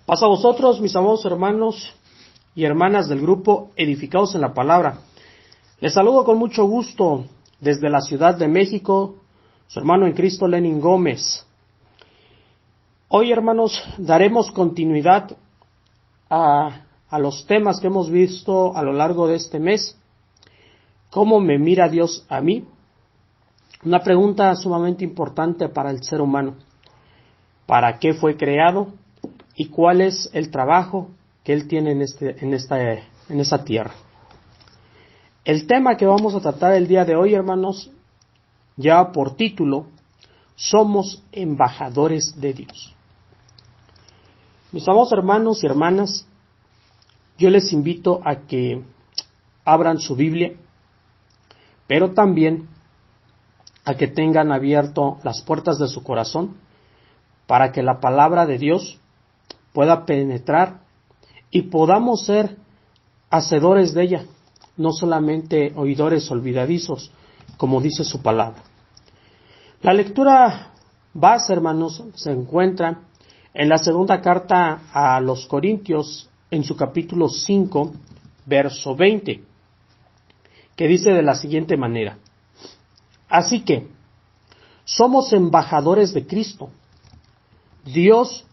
Paz a vosotros, mis amados hermanos y hermanas del grupo Edificados en la Palabra. Les saludo con mucho gusto desde la Ciudad de México, su hermano en Cristo Lenin Gómez. Hoy, hermanos, daremos continuidad a los temas que hemos visto a lo largo de este mes. ¿Cómo me mira Dios a mí? Una pregunta sumamente importante para el ser humano. ¿Para qué fue creado? ¿Y cuál es el trabajo que Él tiene en esta tierra? El tema que vamos a tratar el día de hoy, hermanos, lleva por título: Somos embajadores de Dios. Mis amados hermanos y hermanas, yo les invito a que abran su Biblia, pero también a que tengan abierto las puertas de su corazón para que la palabra de Dios pueda penetrar y podamos ser hacedores de ella, no solamente oidores olvidadizos, como dice su palabra. La lectura base, hermanos, se encuentra en la segunda carta a los Corintios, en su capítulo 5, verso 20, que dice de la siguiente manera: Así que, somos embajadores de Cristo. Dios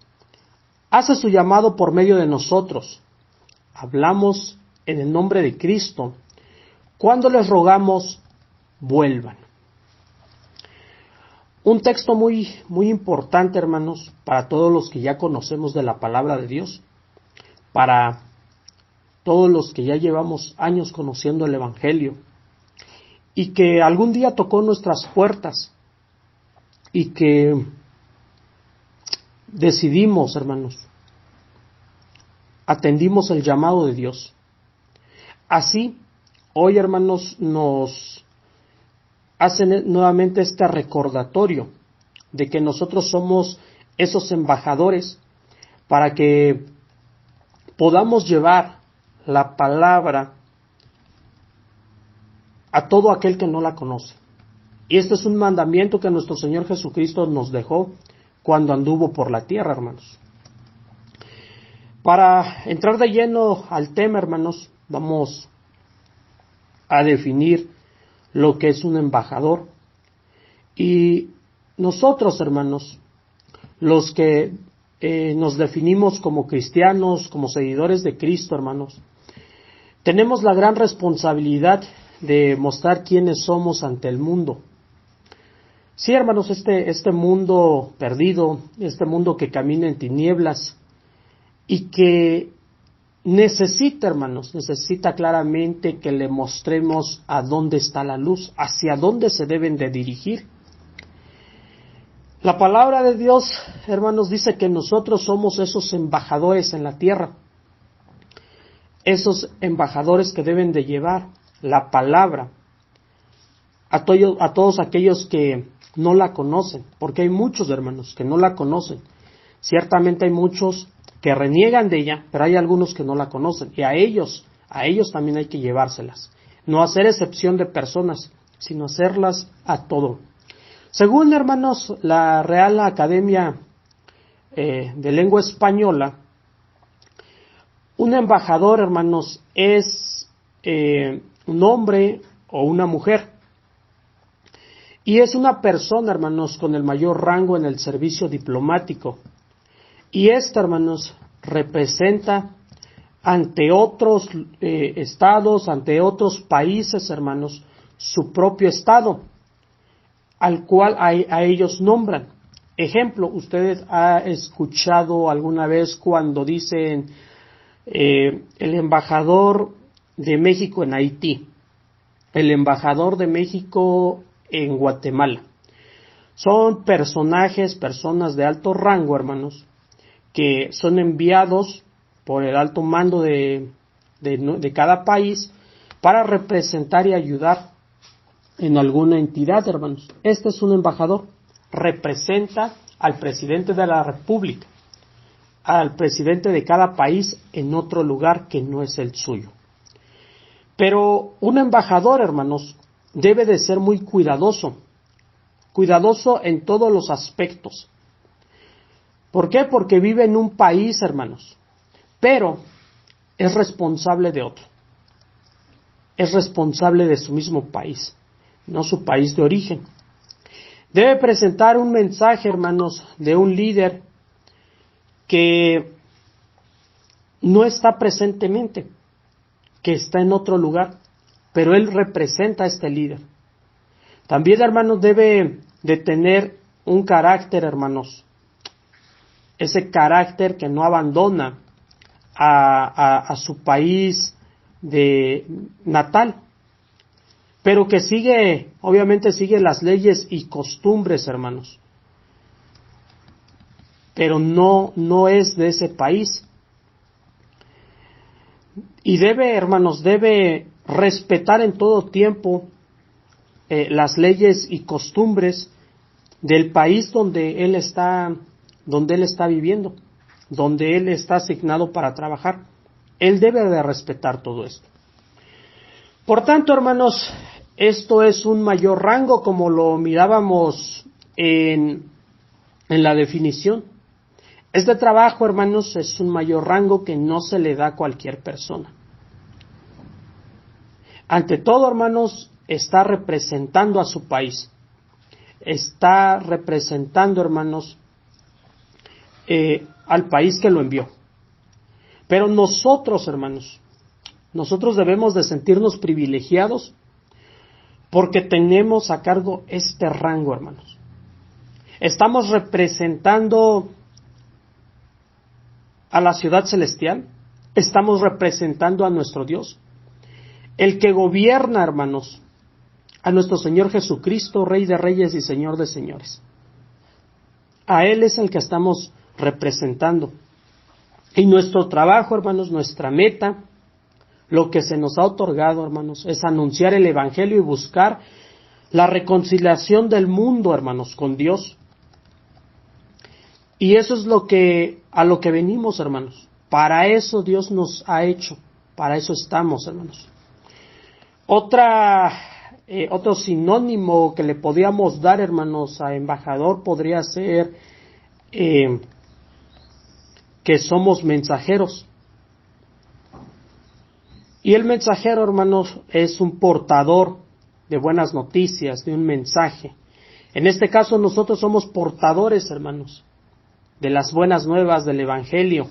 hace su llamado por medio de nosotros. Hablamos en el nombre de Cristo cuando les rogamos vuelvan. Un texto muy importante, hermanos, para todos los que ya conocemos de la palabra de Dios, para todos los que ya llevamos años conociendo el Evangelio y que algún día tocó nuestras puertas y que decidimos, hermanos, atendimos el llamado de Dios. Así, hoy, hermanos, nos hacen nuevamente este recordatorio de que nosotros somos esos embajadores para que podamos llevar la palabra a todo aquel que no la conoce. Y este es un mandamiento que nuestro Señor Jesucristo nos dejó cuando anduvo por la tierra, hermanos. Para entrar de lleno al tema, hermanos, vamos a definir lo que es un embajador. Y nosotros, hermanos, los que nos definimos como cristianos, como seguidores de Cristo, hermanos, tenemos la gran responsabilidad de mostrar quiénes somos ante el mundo. Sí, hermanos, este mundo perdido, este mundo que camina en tinieblas y que necesita, hermanos, necesita claramente que le mostremos a dónde está la luz, hacia dónde se deben de dirigir. La palabra de Dios, hermanos, dice que nosotros somos esos embajadores en la tierra, esos embajadores que deben de llevar la palabra a todos aquellos que no la conocen, porque hay muchos, hermanos, que no la conocen. Ciertamente hay muchos que reniegan de ella, pero hay algunos que no la conocen, y a ellos también hay que llevárselas. No hacer excepción de personas, sino hacerlas a todo. Según, hermanos, la Real Academia de Lengua Española, un embajador, hermanos, es un hombre o una mujer. Y es una persona, hermanos, con el mayor rango en el servicio diplomático. Y hermanos, representa ante otros estados, ante otros países, hermanos, su propio estado, al cual a ellos nombran. Ejemplo, usted ha escuchado alguna vez cuando dicen el embajador de México en Haití, el embajador de México en Guatemala. Son personas de alto rango, hermanos, que son enviados por el alto mando de cada país para representar y ayudar en alguna entidad, hermanos. Este es un embajador, representa al presidente de la República, al presidente de cada país en otro lugar que no es el suyo. Pero un embajador, hermanos, debe de ser muy cuidadoso en todos los aspectos. ¿Por qué? Porque vive en un país, hermanos, pero es responsable de otro. Es responsable de su mismo país, no su país de origen. Debe presentar un mensaje, hermanos, de un líder que no está presentemente, que está en otro lugar, pero él representa a este líder. También, hermanos, debe de tener un carácter, hermanos, ese carácter que no abandona a su país de natal, pero que sigue, obviamente sigue las leyes y costumbres, hermanos, pero no es de ese país. Y debe, hermanos, debe respetar en todo tiempo las leyes y costumbres del país donde él está viviendo, donde él está asignado para trabajar. Él debe de respetar todo esto. Por tanto, hermanos, esto es un mayor rango, como lo mirábamos en la definición. Este trabajo, hermanos, es un mayor rango que no se le da a cualquier persona. Ante todo, hermanos, está representando a su país. Está representando, hermanos, al país que lo envió. Pero nosotros, hermanos, nosotros debemos de sentirnos privilegiados porque tenemos a cargo este rango, hermanos. Estamos representando a la ciudad celestial, estamos representando a nuestro Dios, el que gobierna, hermanos, a nuestro Señor Jesucristo, Rey de Reyes y Señor de Señores. A Él es el que estamos representando. Y nuestro trabajo, hermanos, nuestra meta, lo que se nos ha otorgado, hermanos, es anunciar el Evangelio y buscar la reconciliación del mundo, hermanos, con Dios. Y eso es a lo que venimos, hermanos. Para eso Dios nos ha hecho, para eso estamos, hermanos. Otro sinónimo que le podríamos dar, hermanos, a embajador podría ser que somos mensajeros. Y el mensajero, hermanos, es un portador de buenas noticias, de un mensaje. En este caso nosotros somos portadores, hermanos, de las buenas nuevas del Evangelio.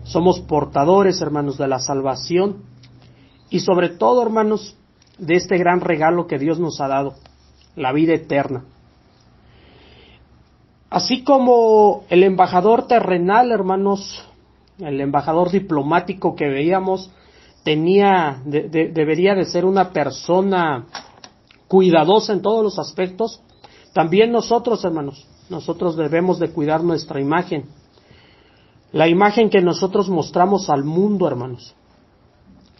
Somos portadores, hermanos, de la salvación y sobre todo, hermanos, de este gran regalo que Dios nos ha dado, la vida eterna. Así como el embajador terrenal, hermanos, el embajador diplomático que veíamos, debería de ser una persona cuidadosa en todos los aspectos, también nosotros, hermanos, nosotros debemos de cuidar nuestra imagen, la imagen que nosotros mostramos al mundo, hermanos.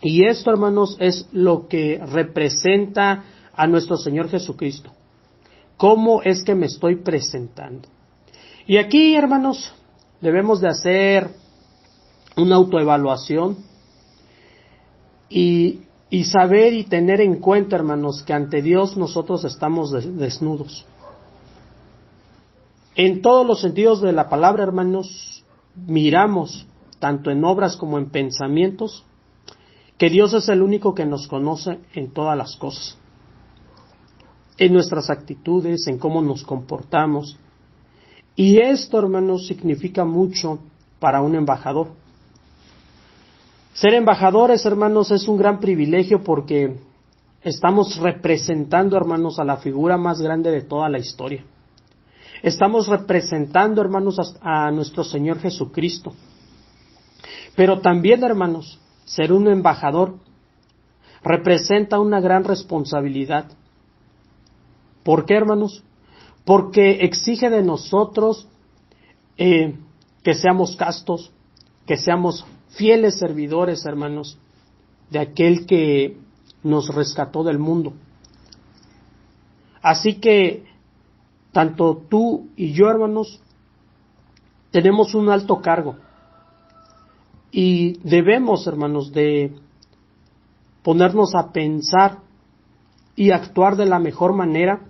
Y esto, hermanos, es lo que representa a nuestro Señor Jesucristo. ¿Cómo es que me estoy presentando? Y aquí, hermanos, debemos de hacer una autoevaluación y saber y tener en cuenta, hermanos, que ante Dios nosotros estamos desnudos. En todos los sentidos de la palabra, hermanos, miramos, tanto en obras como en pensamientos, que Dios es el único que nos conoce en todas las cosas, en nuestras actitudes, en cómo nos comportamos. Y esto, hermanos, significa mucho para un embajador. Ser embajadores, hermanos, es un gran privilegio porque estamos representando, hermanos, a la figura más grande de toda la historia. Estamos representando, hermanos, a nuestro Señor Jesucristo. Pero también, hermanos, ser un embajador representa una gran responsabilidad. ¿Por qué, hermanos? Porque exige de nosotros que seamos castos, que seamos fieles servidores, hermanos, de aquel que nos rescató del mundo. Así que tanto tú y yo, hermanos, tenemos un alto cargo y debemos, hermanos, de ponernos a pensar y actuar de la mejor manera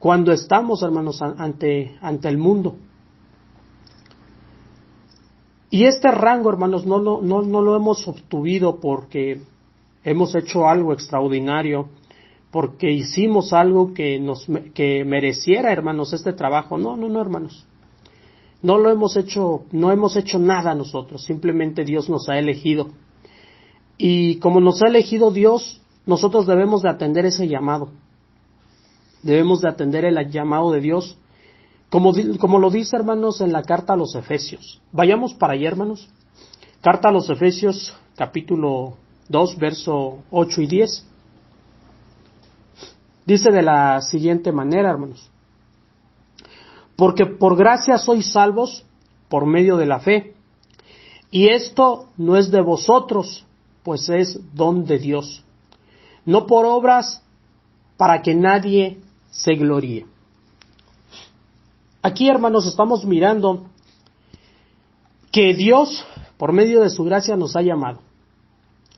cuando estamos, hermanos, ante el mundo. Y este rango, hermanos, no lo hemos obtenido porque hemos hecho algo extraordinario, porque hicimos algo que mereciera, hermanos, este trabajo. No, hermanos. No hemos hecho nada nosotros, simplemente Dios nos ha elegido. Y como nos ha elegido Dios, nosotros debemos de atender ese llamado. Debemos de atender el llamado de Dios, como lo dice, hermanos, en la carta a los Efesios. Vayamos para allá, hermanos. Carta a los Efesios, capítulo 2, verso 8 y 10. Dice de la siguiente manera, hermanos: porque por gracia sois salvos por medio de la fe, y esto no es de vosotros, pues es don de Dios, no por obras, para que nadie se gloríe. Aquí, hermanos, estamos mirando que Dios, por medio de su gracia, nos ha llamado.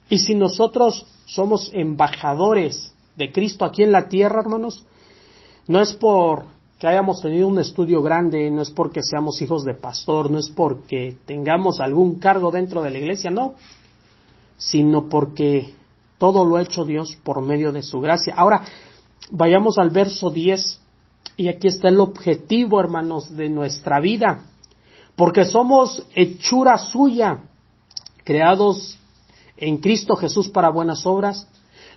Y si nosotros somos embajadores de Cristo aquí en la tierra, hermanos, no es porque hayamos tenido un estudio grande, no es porque seamos hijos de pastor, no es porque tengamos algún cargo dentro de la iglesia, no, sino porque todo lo ha hecho Dios por medio de su gracia. Ahora, vayamos al verso 10, y aquí está el objetivo, hermanos, de nuestra vida, porque somos hechura suya, creados en Cristo Jesús para buenas obras,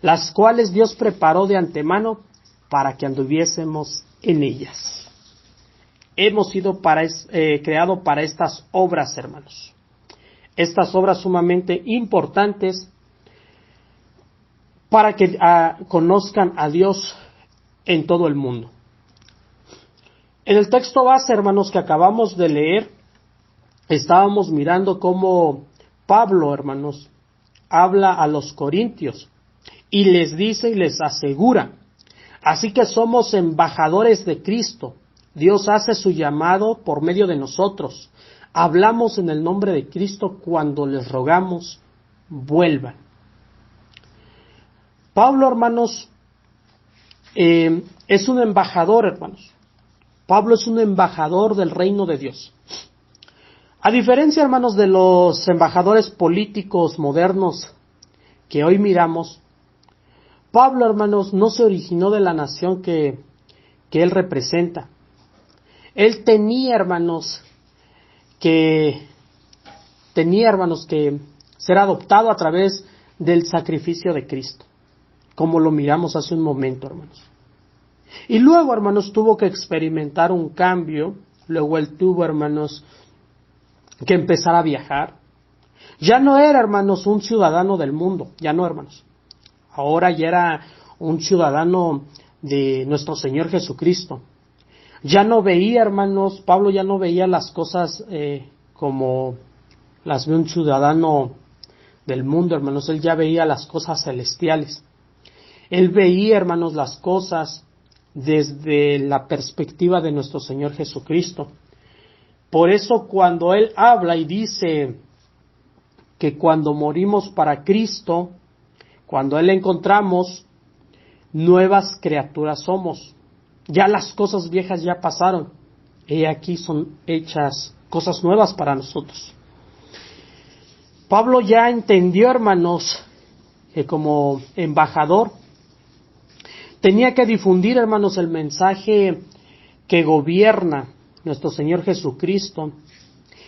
las cuales Dios preparó de antemano para que anduviésemos en ellas. Hemos sido creados para estas obras, hermanos. Estas obras sumamente importantes para que conozcan a Dios en todo el mundo. En el texto base, hermanos, que acabamos de leer, estábamos mirando cómo Pablo, hermanos, habla a los corintios y les dice y les asegura: así que somos embajadores de Cristo. Dios hace su llamado por medio de nosotros. Hablamos en el nombre de Cristo cuando les rogamos, vuelvan. Pablo, hermanos, es un embajador, hermanos. Pablo es un embajador del reino de Dios. A diferencia, hermanos, de los embajadores políticos modernos que hoy miramos, Pablo, hermanos, no se originó de la nación que él representa. Él tenía, hermanos, que ser adoptado a través del sacrificio de Cristo, como lo miramos hace un momento, hermanos. Y luego, hermanos, tuvo que experimentar un cambio. Luego él tuvo, hermanos, que empezar a viajar. Ya no era, hermanos, un ciudadano del mundo. Ya no, hermanos. Ahora ya era un ciudadano de nuestro Señor Jesucristo. Ya no veía, hermanos, Pablo ya no veía las cosas como las ve un ciudadano del mundo, hermanos. Él ya veía las cosas celestiales. Él veía, hermanos, las cosas desde la perspectiva de nuestro Señor Jesucristo. Por eso cuando Él habla y dice que cuando morimos para Cristo, cuando Él encontramos, nuevas criaturas somos. Ya las cosas viejas ya pasaron. Y aquí son hechas cosas nuevas para nosotros. Pablo ya entendió, hermanos, que como embajador tenía que difundir, hermanos, el mensaje que gobierna nuestro Señor Jesucristo,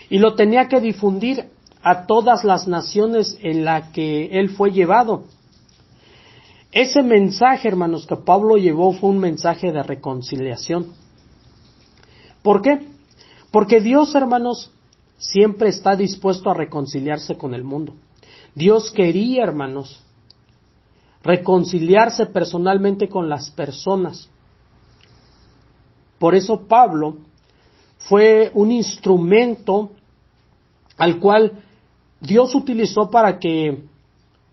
y lo tenía que difundir a todas las naciones en las que Él fue llevado. Ese mensaje, hermanos, que Pablo llevó fue un mensaje de reconciliación. ¿Por qué? Porque Dios, hermanos, siempre está dispuesto a reconciliarse con el mundo. Dios quería, hermanos, reconciliarse personalmente con las personas. Por eso Pablo fue un instrumento al cual Dios utilizó para que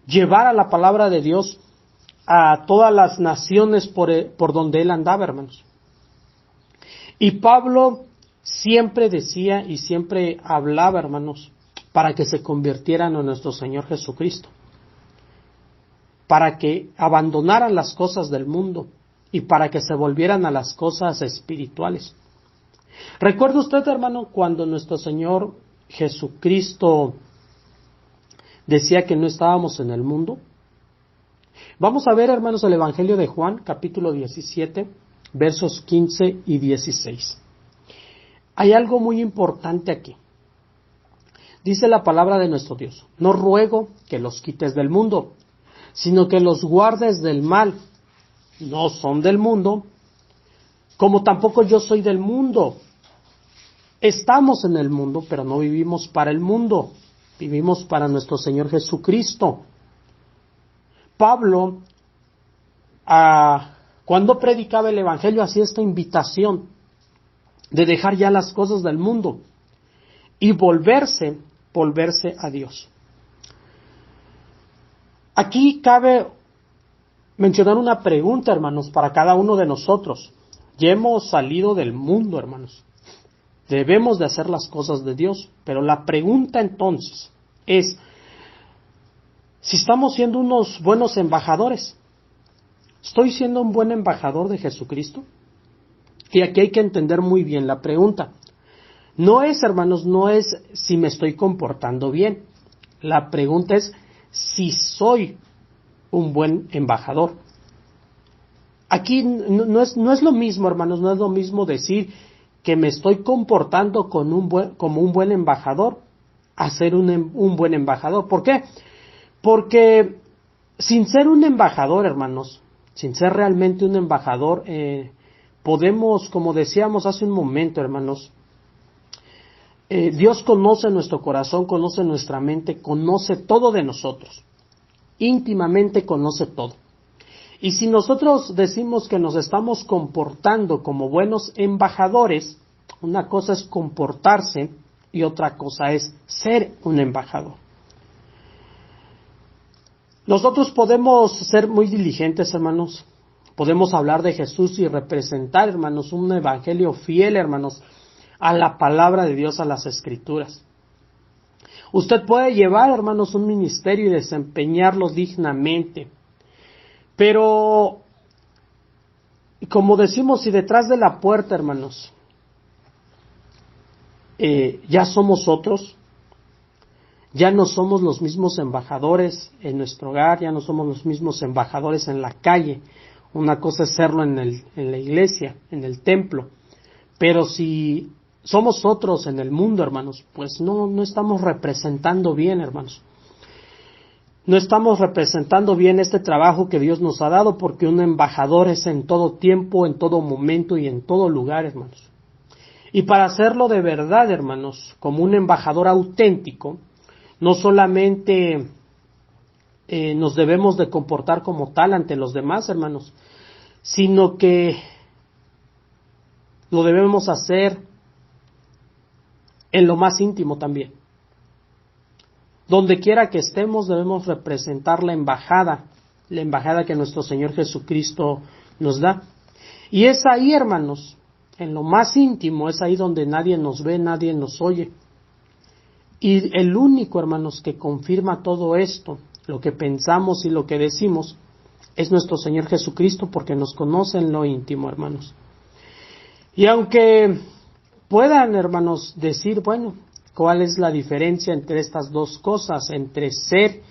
llevara la palabra de Dios a todas las naciones por donde él andaba, hermanos. Y Pablo siempre decía y siempre hablaba, hermanos, para que se convirtieran en nuestro Señor Jesucristo, para que abandonaran las cosas del mundo y para que se volvieran a las cosas espirituales. ¿Recuerda usted, hermano, cuando nuestro Señor Jesucristo decía que no estábamos en el mundo? Vamos a ver, hermanos, el Evangelio de Juan, capítulo 17, versos 15 y 16. Hay algo muy importante aquí. Dice la palabra de nuestro Dios: no ruego que los quites del mundo, sino que los guardes del mal. No son del mundo, como tampoco yo soy del mundo. Estamos en el mundo, pero no vivimos para el mundo, vivimos para nuestro Señor Jesucristo. Pablo, cuando predicaba el Evangelio, hacía esta invitación de dejar ya las cosas del mundo y volverse a Dios. Aquí cabe mencionar una pregunta, hermanos, para cada uno de nosotros. Ya hemos salido del mundo, hermanos. Debemos de hacer las cosas de Dios, pero la pregunta entonces es si estamos siendo unos buenos embajadores. ¿Estoy siendo un buen embajador de Jesucristo? Y aquí hay que entender muy bien la pregunta. No es, hermanos, no es si me estoy comportando bien. La pregunta es si soy un buen embajador. Aquí no es lo mismo, hermanos, no es lo mismo decir que me estoy comportando como un buen embajador a ser un buen embajador. ¿Por qué? Porque sin ser un embajador, hermanos, sin ser realmente un embajador, podemos, como decíamos hace un momento, hermanos, Dios conoce nuestro corazón, conoce nuestra mente, conoce todo de nosotros. Íntimamente conoce todo. Y si nosotros decimos que nos estamos comportando como buenos embajadores, una cosa es comportarse y otra cosa es ser un embajador. Nosotros podemos ser muy diligentes, hermanos. Podemos hablar de Jesús y representar, hermanos, un evangelio fiel, hermanos, a la palabra de Dios, a las Escrituras. Usted puede llevar, hermanos, un ministerio y desempeñarlo dignamente. Pero, como decimos, si detrás de la puerta, hermanos, ya somos otros, ya no somos los mismos embajadores en nuestro hogar, ya no somos los mismos embajadores en la calle. Una cosa es serlo en la iglesia, en el templo. Pero si somos otros en el mundo, hermanos, pues no estamos representando bien, hermanos. No estamos representando bien este trabajo que Dios nos ha dado, porque un embajador es en todo tiempo, en todo momento y en todo lugar, hermanos. Y para hacerlo de verdad, hermanos, como un embajador auténtico, no solamente nos debemos de comportar como tal ante los demás, hermanos, sino que lo debemos hacer en lo más íntimo también. Donde quiera que estemos debemos representar la embajada que nuestro Señor Jesucristo nos da. Y es ahí, hermanos, en lo más íntimo, es ahí donde nadie nos ve, nadie nos oye. Y el único, hermanos, que confirma todo esto, lo que pensamos y lo que decimos, es nuestro Señor Jesucristo, porque nos conoce en lo íntimo, hermanos. Y aunque puedan, hermanos, decir, bueno, ¿cuál es la diferencia entre estas dos cosas? Entre ser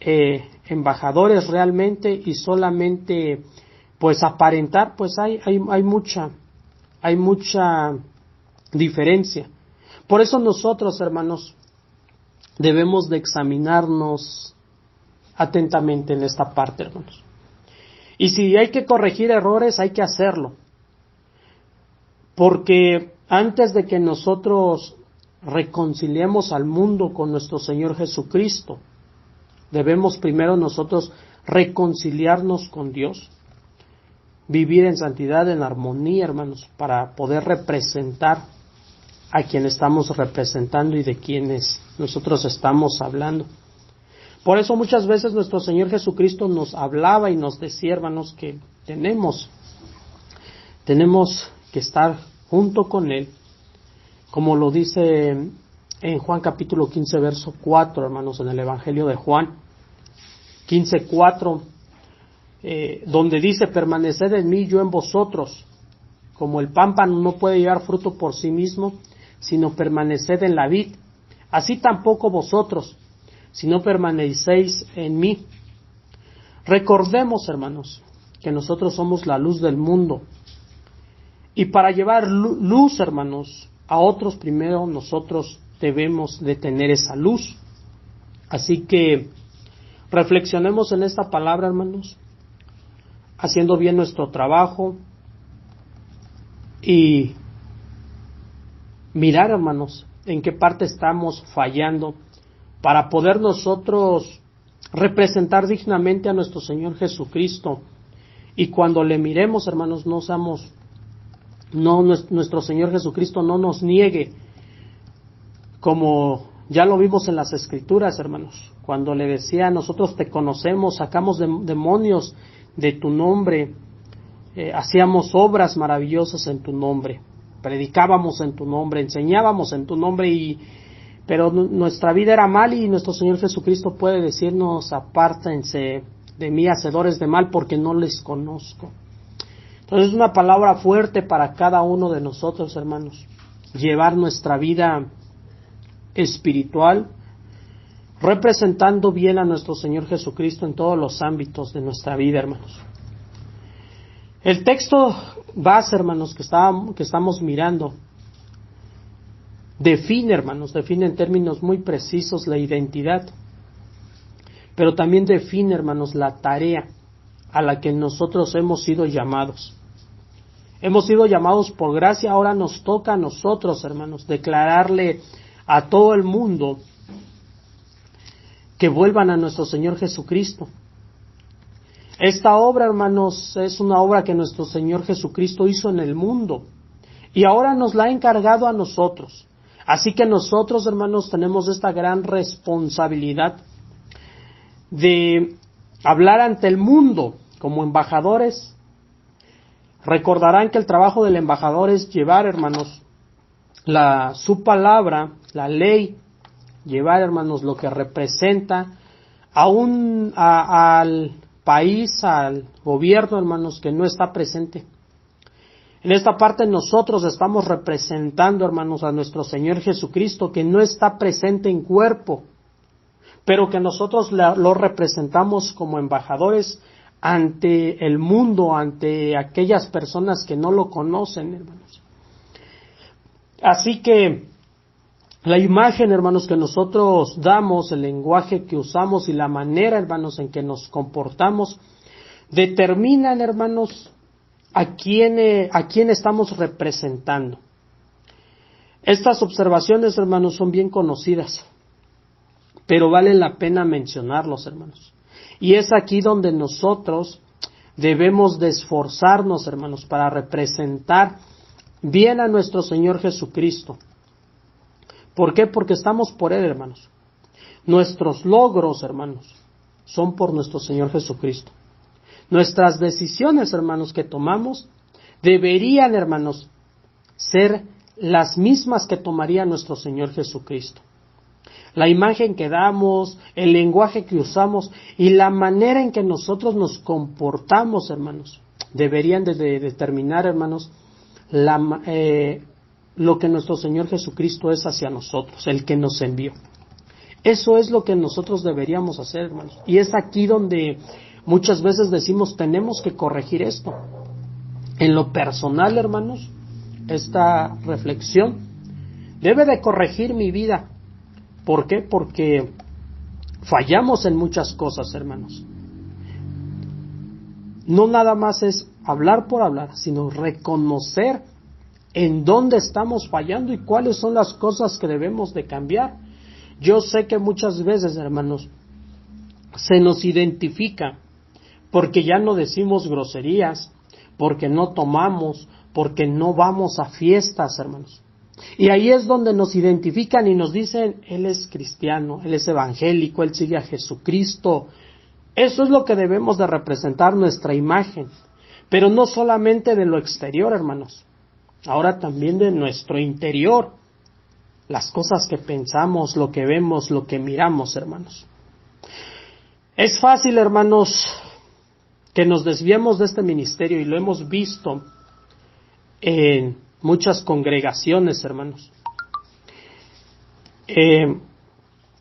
embajadores realmente y solamente, pues, aparentar, pues hay mucha diferencia. Por eso nosotros, hermanos, debemos de examinarnos atentamente en esta parte, hermanos. Y si hay que corregir errores, hay que hacerlo. Porque antes de que nosotros reconciliemos al mundo con nuestro Señor Jesucristo, debemos primero nosotros reconciliarnos con Dios, vivir en santidad, en armonía, hermanos, para poder representar a quien estamos representando y de quienes nosotros estamos hablando. Por eso muchas veces nuestro Señor Jesucristo nos hablaba y nos decía, hermanos, que tenemos que estar junto con Él, como lo dice en Juan capítulo 15, verso 4, hermanos, en el Evangelio de Juan 15:4, donde dice: permaneced en mí, yo en vosotros. Como el pámpano no puede llevar fruto por sí mismo, sino permaneced en la vid. así tampoco vosotros, si no permanecéis en mí. Recordemos, hermanos, que nosotros somos la luz del mundo. Y para llevar luz, hermanos, a otros, primero nosotros debemos de tener esa luz. Así que reflexionemos en esta palabra, hermanos, haciendo bien nuestro trabajo y mirar, hermanos, en qué parte estamos fallando para poder nosotros representar dignamente a nuestro Señor Jesucristo. Y cuando le miremos, hermanos, nuestro Señor Jesucristo no nos niegue, como ya lo vimos en las Escrituras, hermanos, cuando le decía: nosotros te conocemos, sacamos demonios de tu nombre, hacíamos obras maravillosas en tu nombre, predicábamos en tu nombre, enseñábamos en tu nombre, pero nuestra vida era mal, y nuestro Señor Jesucristo puede decirnos: apártense de mí, hacedores de mal, porque no les conozco. Entonces es una palabra fuerte para cada uno de nosotros, hermanos, llevar nuestra vida espiritual representando bien a nuestro Señor Jesucristo en todos los ámbitos de nuestra vida, hermanos. El texto base, hermanos, que estamos mirando, define en términos muy precisos la identidad, pero también define, hermanos, la tarea a la que nosotros hemos sido llamados. Hemos sido llamados por gracia, ahora nos toca a nosotros, hermanos, declararle a todo el mundo que vuelvan a nuestro Señor Jesucristo. Esta obra, hermanos, es una obra que nuestro Señor Jesucristo hizo en el mundo y ahora nos la ha encargado a nosotros. Así que nosotros, hermanos, tenemos esta gran responsabilidad de hablar ante el mundo como embajadores. Recordarán que el trabajo del embajador es llevar, hermanos, su palabra, la ley, llevar, hermanos, lo que representa al país, al gobierno, hermanos, que no está presente. En esta parte nosotros estamos representando, hermanos, a nuestro Señor Jesucristo, que no está presente en cuerpo, pero que nosotros lo representamos como embajadores ante el mundo, ante aquellas personas que no lo conocen, hermanos. Así que la imagen, hermanos, que nosotros damos, el lenguaje que usamos y la manera, hermanos, en que nos comportamos, determinan, hermanos, a quién estamos representando. Estas observaciones, hermanos, son bien conocidas, pero vale la pena mencionarlos, hermanos. Y es aquí donde nosotros debemos de esforzarnos, hermanos, para representar bien a nuestro Señor Jesucristo. ¿Por qué? Porque estamos por Él, hermanos. Nuestros logros, hermanos, son por nuestro Señor Jesucristo. Nuestras decisiones, hermanos, que tomamos deberían, hermanos, ser las mismas que tomaría nuestro Señor Jesucristo. La imagen que damos, el lenguaje que usamos y la manera en que nosotros nos comportamos, hermanos, deberían de determinar, hermanos, lo que nuestro Señor Jesucristo es hacia nosotros, el que nos envió. Eso es lo que nosotros deberíamos hacer, hermanos. Y es aquí donde muchas veces decimos: tenemos que corregir esto. En lo personal, hermanos, esta reflexión debe de corregir mi vida. ¿Por qué? Porque fallamos en muchas cosas, hermanos. No nada más es hablar por hablar, sino reconocer en dónde estamos fallando y cuáles son las cosas que debemos de cambiar. Yo sé que muchas veces, hermanos, se nos identifica porque ya no decimos groserías, porque no tomamos, porque no vamos a fiestas, hermanos. Y ahí es donde nos identifican y nos dicen: él es cristiano, él es evangélico, él sigue a Jesucristo. Eso es lo que debemos de representar, nuestra imagen. Pero no solamente de lo exterior, hermanos. Ahora también de nuestro interior. Las cosas que pensamos, lo que vemos, lo que miramos, hermanos. Es fácil, hermanos, que nos desviemos de este ministerio, y lo hemos visto en muchas congregaciones, hermanos.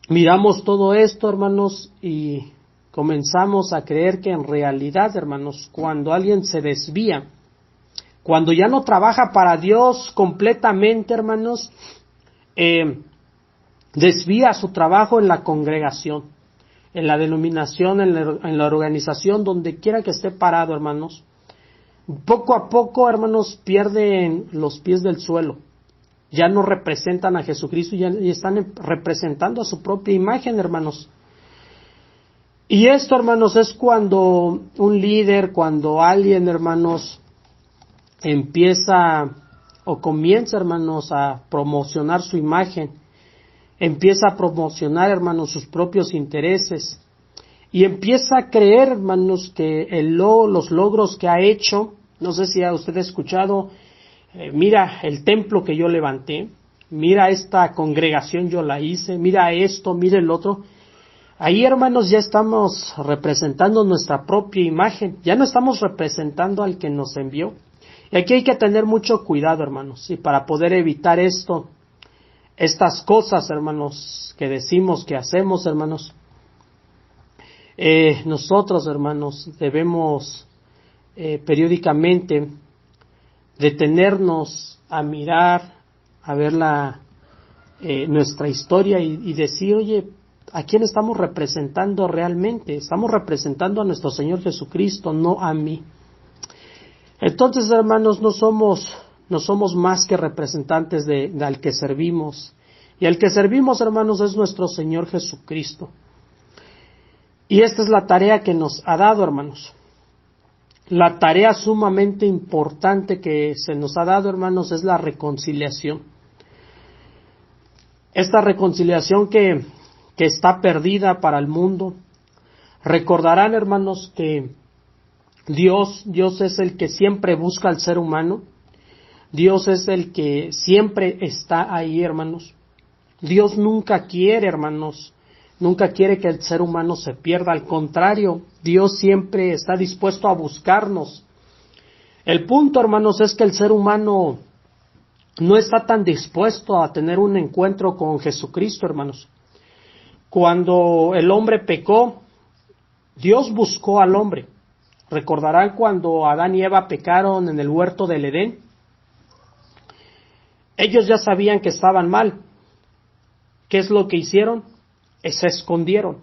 Miramos todo esto, hermanos, y comenzamos a creer que en realidad, hermanos, cuando alguien se desvía, cuando ya no trabaja para Dios completamente, hermanos, desvía su trabajo en la congregación, en la denominación, en la organización, donde quiera que esté parado, hermanos. Poco a poco, hermanos, pierden los pies del suelo. Ya no representan a Jesucristo, ya están representando a su propia imagen, hermanos. Y esto, hermanos, es cuando un líder, cuando alguien, hermanos, empieza o comienza, hermanos, a promocionar su imagen, empieza a promocionar, hermanos, sus propios intereses, y empieza a creer, hermanos, que los logros que ha hecho, no sé si usted ha escuchado, mira el templo que yo levanté, mira esta congregación yo la hice, mira esto, mira el otro. Ahí, hermanos, ya estamos representando nuestra propia imagen, ya no estamos representando al que nos envió. Y aquí hay que tener mucho cuidado, hermanos, y para poder evitar estas cosas, hermanos, que decimos, que hacemos, hermanos, nosotros, hermanos, debemos periódicamente detenernos a mirar, a ver nuestra historia y decir, oye, ¿a quién estamos representando realmente? Estamos representando a nuestro Señor Jesucristo, no a mí. Entonces, hermanos, no somos más que representantes al que servimos. Y al que servimos, hermanos, es nuestro Señor Jesucristo. Y esta es la tarea que nos ha dado, hermanos. La tarea sumamente importante que se nos ha dado, hermanos, es la reconciliación. Esta reconciliación que está perdida para el mundo. Recordarán, hermanos, que Dios es el que siempre busca al ser humano. Dios es el que siempre está ahí, hermanos. Dios nunca quiere, hermanos, nunca quiere que el ser humano se pierda. Al contrario, Dios siempre está dispuesto a buscarnos. El punto, hermanos, es que el ser humano no está tan dispuesto a tener un encuentro con Jesucristo, hermanos. Cuando el hombre pecó, Dios buscó al hombre. Recordarán cuando Adán y Eva pecaron en el huerto del Edén. Ellos ya sabían que estaban mal. ¿Qué es lo que hicieron? Se escondieron.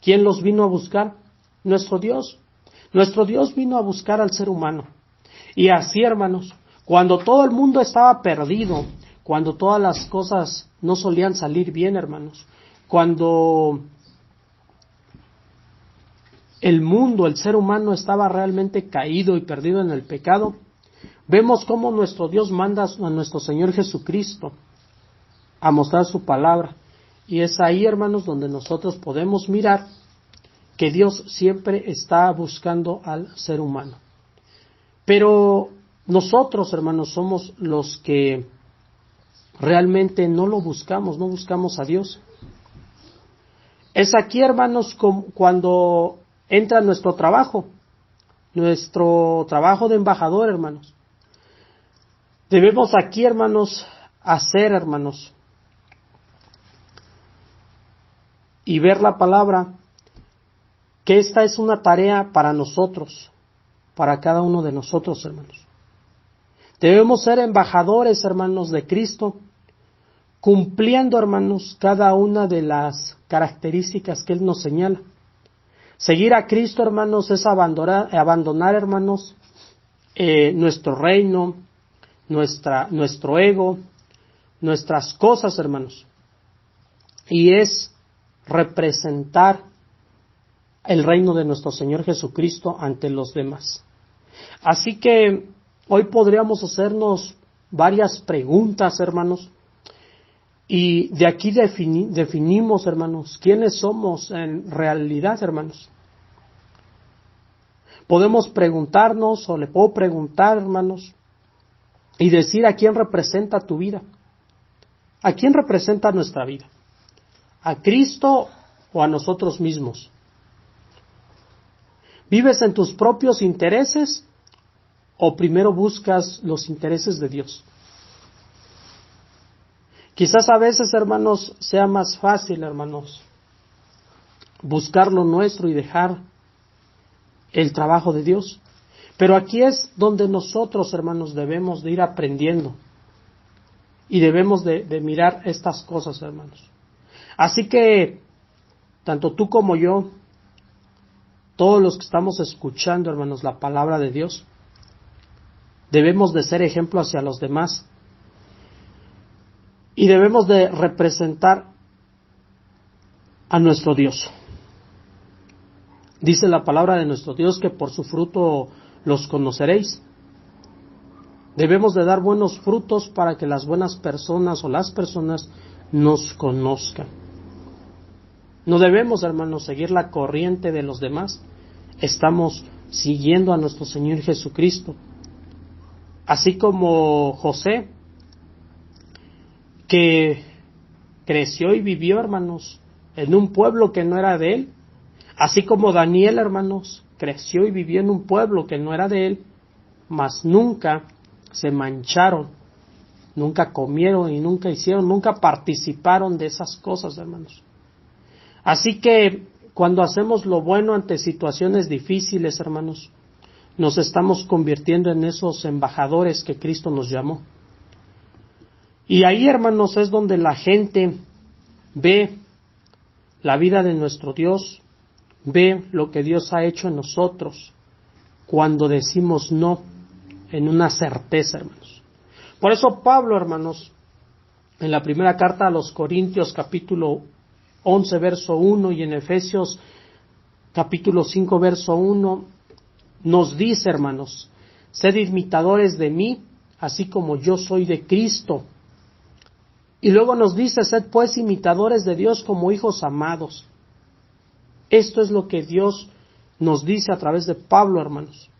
¿Quién los vino a buscar? Nuestro Dios. Nuestro Dios vino a buscar al ser humano. Y así, hermanos, cuando todo el mundo estaba perdido, cuando todas las cosas no solían salir bien, hermanos, cuando el mundo, el ser humano estaba realmente caído y perdido en el pecado, vemos cómo nuestro Dios manda a nuestro Señor Jesucristo a mostrar su palabra. Y es ahí, hermanos, donde nosotros podemos mirar que Dios siempre está buscando al ser humano. Pero nosotros, hermanos, somos los que realmente no lo buscamos, no buscamos a Dios. Es aquí, hermanos, cuando entra nuestro trabajo de embajador, hermanos. Debemos aquí, hermanos, hacer, hermanos, y ver la palabra, que esta es una tarea para nosotros, para cada uno de nosotros, hermanos. Debemos ser embajadores, hermanos, de Cristo, cumpliendo, hermanos, cada una de las características que Él nos señala. Seguir a Cristo, hermanos, es abandonar, hermanos, nuestro reino, nuestro ego, nuestras cosas, hermanos. Y es representar el reino de nuestro Señor Jesucristo ante los demás. Así que hoy podríamos hacernos varias preguntas, hermanos, y de aquí definimos, hermanos, quiénes somos en realidad, hermanos. Podemos preguntarnos, o le puedo preguntar, hermanos, y decir a quién representa tu vida. ¿A quién representa nuestra vida? ¿A Cristo o a nosotros mismos? ¿Vives en tus propios intereses o primero buscas los intereses de Dios? Quizás a veces, hermanos, sea más fácil, hermanos, buscar lo nuestro y dejar el trabajo de Dios. Pero aquí es donde nosotros, hermanos, debemos de ir aprendiendo y debemos de mirar estas cosas, hermanos. Así que, tanto tú como yo, todos los que estamos escuchando, hermanos, la palabra de Dios, debemos de ser ejemplo hacia los demás y debemos de representar a nuestro Dios. Dice la palabra de nuestro Dios que por su fruto los conoceréis. Debemos de dar buenos frutos para que las buenas personas o las personas nos conozcan. No debemos, hermanos, seguir la corriente de los demás. Estamos siguiendo a nuestro Señor Jesucristo. Así como José, que creció y vivió, hermanos, en un pueblo que no era de él. Así como Daniel, hermanos, creció y vivió en un pueblo que no era de él, mas nunca se mancharon, nunca comieron y nunca hicieron, nunca participaron de esas cosas, hermanos. Así que cuando hacemos lo bueno ante situaciones difíciles, hermanos, nos estamos convirtiendo en esos embajadores que Cristo nos llamó. Y ahí, hermanos, es donde la gente ve la vida de nuestro Dios, ve lo que Dios ha hecho en nosotros cuando decimos no en una certeza, hermanos. Por eso Pablo, hermanos, en la primera carta a los Corintios, capítulo 11, verso 1, y en Efesios, capítulo 5, verso 1, nos dice, hermanos, sed imitadores de mí, así como yo soy de Cristo. Y luego nos dice, sed pues imitadores de Dios como hijos amados. Esto es lo que Dios nos dice a través de Pablo, hermanos,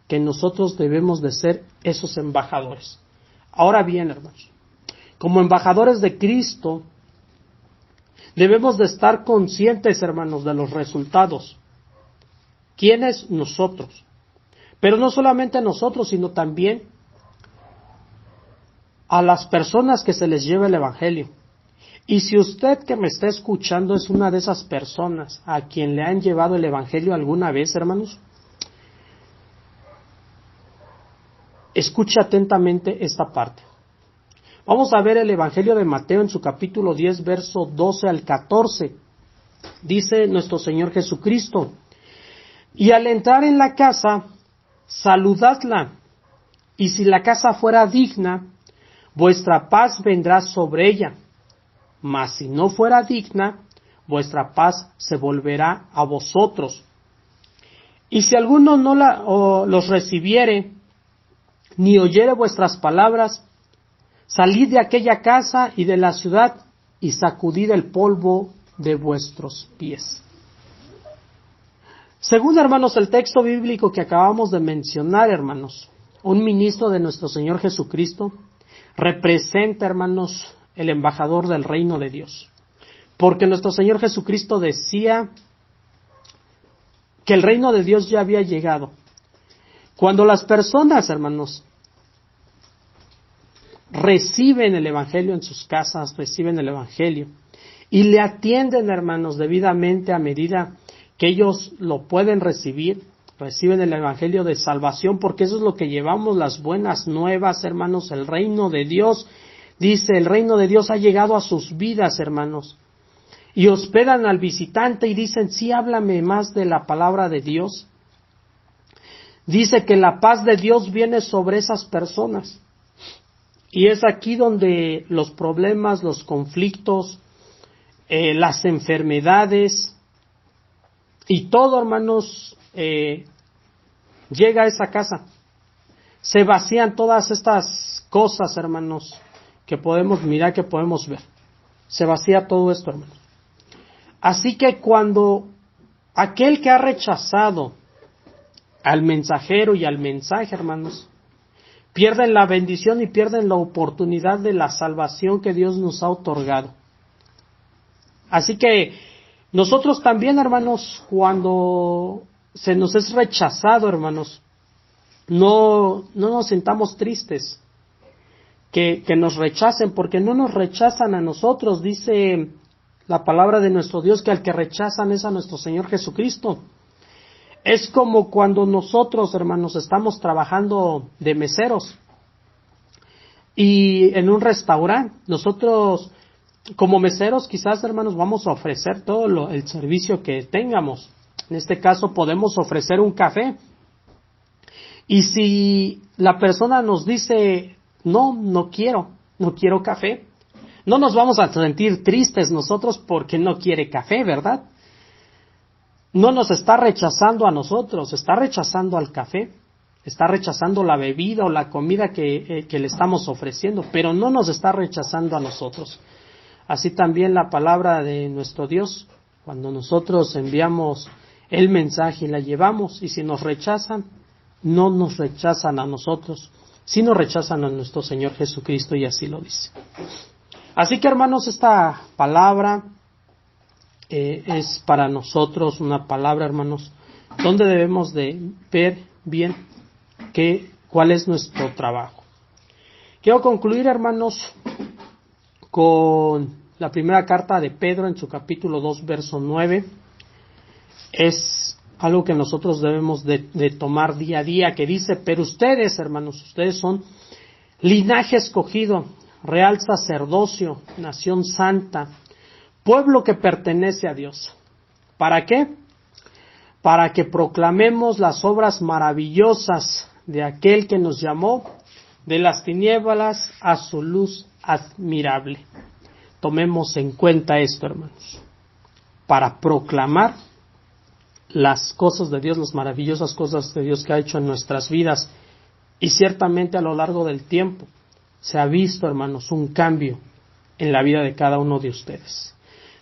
que nosotros debemos de ser esos embajadores. Ahora bien, hermanos, como embajadores de Cristo, debemos de estar conscientes, hermanos, de los resultados. ¿Quiénes? Nosotros. Pero no solamente nosotros, sino también a las personas que se les lleva el Evangelio. Y si usted que me está escuchando es una de esas personas a quien le han llevado el Evangelio alguna vez, hermanos, escuche atentamente esta parte. Vamos a ver el Evangelio de Mateo en su capítulo 10, verso 12 al 14. Dice nuestro Señor Jesucristo, y al entrar en la casa, saludadla, y si la casa fuera digna, vuestra paz vendrá sobre ella. Mas si no fuera digna, vuestra paz se volverá a vosotros. Y si alguno no los recibiere, ni oyere vuestras palabras, salid de aquella casa y de la ciudad, y sacudid el polvo de vuestros pies. Según, hermanos, el texto bíblico que acabamos de mencionar, hermanos, un ministro de nuestro Señor Jesucristo representa, hermanos, el embajador del reino de Dios. Porque nuestro Señor Jesucristo decía que el reino de Dios ya había llegado. Cuando las personas, hermanos, reciben el Evangelio en sus casas, reciben el Evangelio y le atienden, hermanos, debidamente a medida que ellos lo pueden recibir, reciben el Evangelio de salvación, porque eso es lo que llevamos, las buenas nuevas, hermanos, el reino de Dios. Dice, el reino de Dios ha llegado a sus vidas, hermanos. Y hospedan al visitante y dicen, sí, háblame más de la palabra de Dios. Dice que la paz de Dios viene sobre esas personas. Y es aquí donde los problemas, los conflictos, las enfermedades y todo, hermanos, llega a esa casa. Se vacían todas estas cosas, hermanos, que podemos mirar, que podemos ver. Se vacía todo esto, hermanos. Así que cuando aquel que ha rechazado al mensajero y al mensaje, hermanos, pierden la bendición y pierden la oportunidad de la salvación que Dios nos ha otorgado. Así que nosotros también, hermanos, cuando se nos es rechazado, hermanos, no nos sintamos tristes. que nos rechacen, porque no nos rechazan a nosotros. Dice la palabra de nuestro Dios que al que rechazan es a nuestro Señor Jesucristo. Es como cuando nosotros, hermanos, estamos trabajando de meseros y en un restaurante. Nosotros, como meseros, quizás, hermanos, vamos a ofrecer todo el servicio que tengamos. En este caso, podemos ofrecer un café. Y si la persona nos dice, no quiero café, no nos vamos a sentir tristes nosotros porque no quiere café, ¿verdad? No nos está rechazando a nosotros, está rechazando al café, está rechazando la bebida o la comida que le estamos ofreciendo, pero no nos está rechazando a nosotros. Así también la palabra de nuestro Dios, cuando nosotros enviamos el mensaje y la llevamos, y si nos rechazan, no nos rechazan a nosotros, si nos rechazan a nuestro Señor Jesucristo, y así lo dice. Así que, hermanos, esta palabra es para nosotros una palabra, hermanos, donde debemos de ver bien cuál es nuestro trabajo. Quiero concluir, hermanos, con la primera carta de Pedro en su capítulo 2, verso 9. Es algo que nosotros debemos de tomar día a día, que dice: pero ustedes, hermanos, ustedes son linaje escogido, real sacerdocio, nación santa, pueblo que pertenece a Dios. ¿Para qué? Para que proclamemos las obras maravillosas de aquel que nos llamó de las tinieblas a su luz admirable. Tomemos en cuenta esto, hermanos, para proclamar las cosas de Dios, las maravillosas cosas de Dios que ha hecho en nuestras vidas. Y ciertamente a lo largo del tiempo se ha visto, hermanos, un cambio en la vida de cada uno de ustedes.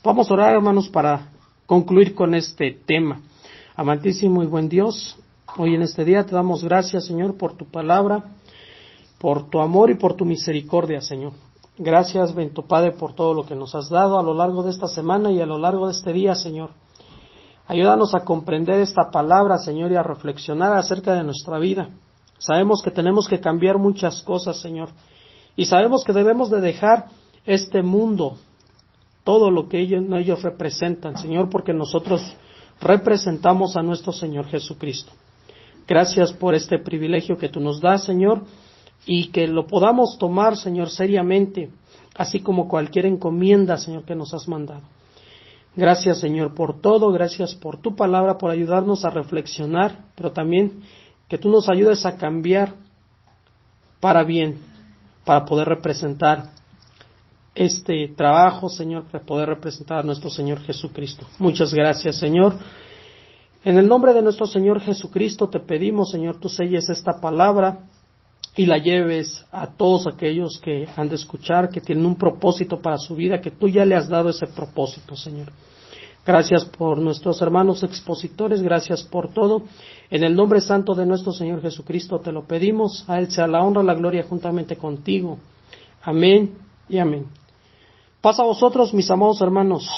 Vamos a orar, hermanos, para concluir con este tema. Amantísimo y buen Dios, hoy en este día te damos gracias, Señor, por tu palabra, por tu amor y por tu misericordia, Señor. Gracias, bendito Padre, por todo lo que nos has dado a lo largo de esta semana y a lo largo de este día, Señor. Ayúdanos a comprender esta palabra, Señor, y a reflexionar acerca de nuestra vida. Sabemos que tenemos que cambiar muchas cosas, Señor, y sabemos que debemos de dejar este mundo, todo lo que ellos representan, Señor, porque nosotros representamos a nuestro Señor Jesucristo. Gracias por este privilegio que tú nos das, Señor, y que lo podamos tomar, Señor, seriamente, así como cualquier encomienda, Señor, que nos has mandado. Gracias, Señor, por todo, gracias por tu palabra, por ayudarnos a reflexionar, pero también que tú nos ayudes a cambiar para bien, para poder representar este trabajo, Señor, para poder representar a nuestro Señor Jesucristo. Muchas gracias, Señor. En el nombre de nuestro Señor Jesucristo te pedimos, Señor, tú selles esta palabra y la lleves a todos aquellos que han de escuchar, que tienen un propósito para su vida, que tú ya le has dado ese propósito, Señor. Gracias por nuestros hermanos expositores, gracias por todo. En el nombre santo de nuestro Señor Jesucristo te lo pedimos. A Él sea la honra, la gloria juntamente contigo. Amén y amén. Paz a vosotros, mis amados hermanos.